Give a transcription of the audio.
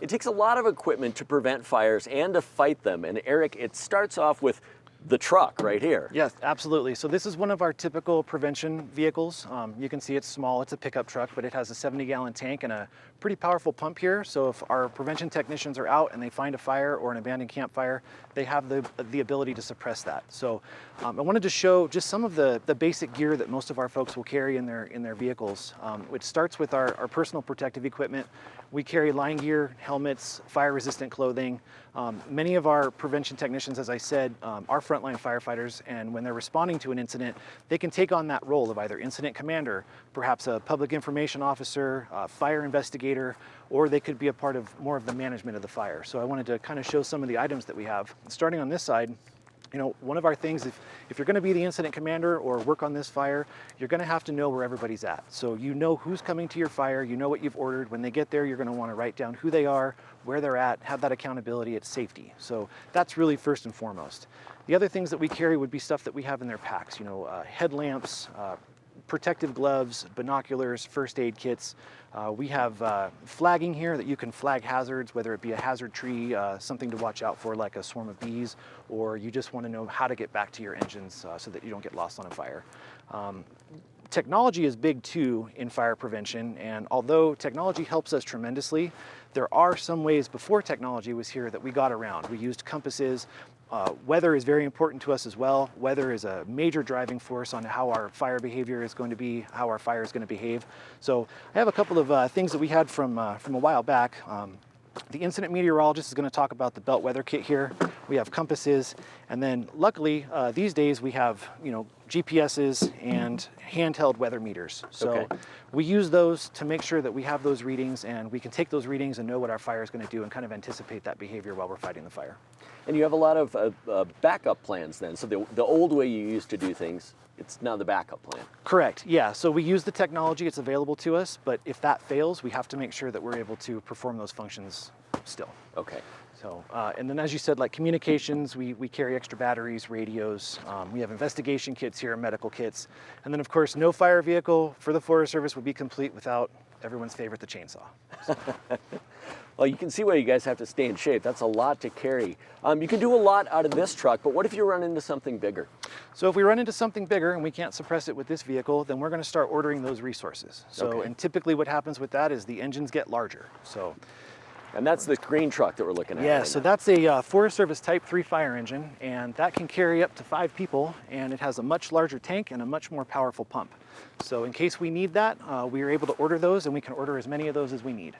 It takes a lot of equipment to prevent fires and to fight them. And Eric, it starts off with the truck right here. Yes, absolutely. So this is one of our typical prevention vehicles. You can see it's small, it's a pickup truck, but it has a 70-gallon tank and a pretty powerful pump here. So if our prevention technicians are out and they find a fire or an abandoned campfire, they have the ability to suppress that. So I wanted to show just some of the basic gear that most of our folks will carry in their vehicles, which starts with our personal protective equipment. We carry line gear, helmets, fire-resistant clothing. Many of our prevention technicians, as I said, are frontline firefighters, and when they're responding to an incident, they can take on that role of either incident commander, perhaps a public information officer, a fire investigator, or they could be a part of more of the management of the fire. So I wanted to kind of show some of the items that we have. Starting on this side, you know, one of our things, if you're going to be the incident commander or work on this fire, you're going to have to know where everybody's at. So you know who's coming to your fire, you know what you've ordered. When they get there, you're going to want to write down who they are, where they're at, have that accountability, it's safety. So that's really first and foremost. The other things that we carry would be stuff that we have in their packs, you know, headlamps, protective gloves, binoculars, first aid kits. We have flagging here that you can flag hazards, whether it be a hazard tree, something to watch out for like a swarm of bees, or you just want to know how to get back to your engines so that you don't get lost on a fire. Technology is big too in fire prevention, and although technology helps us tremendously, there are some ways before technology was here that we got around. We used compasses. Weather is very important to us as well. Weather is a major driving force on how our fire behavior is going to be, how our fire is going to behave. So I have a couple of things that we had from a while back. The incident meteorologist is going to talk about the belt weather kit here. We have compasses, and then luckily these days we have, you know, GPSs and handheld weather meters. So we use those to make sure that we have those readings, and we can take those readings and know what our fire is going to do and kind of anticipate that behavior while we're fighting the fire. And you have a lot of backup plans then. So the old way you used to do things, it's now the backup plan. Correct, yeah. So we use the technology, it's available to us, but if that fails, we have to make sure that we're able to perform those functions still. Okay. So, and then as you said, like communications, we carry extra batteries, radios. We have investigation kits here, medical kits. And then of course, no fire vehicle for the Forest Service would be complete without everyone's favorite, the chainsaw. So. Well, you can see why you guys have to stay in shape. That's a lot to carry. You can do a lot out of this truck, but what if you run into something bigger? So if we run into something bigger and we can't suppress it with this vehicle, then we're going to start ordering those resources. So, and typically what happens with that is the engines get larger. So. And that's the green truck that we're looking at. Yeah, right so now. That's a Forest Service Type 3 fire engine, and that can carry up to 5 people, and it has a much larger tank and a much more powerful pump. So in case we need that, we are able to order those, and we can order as many of those as we need.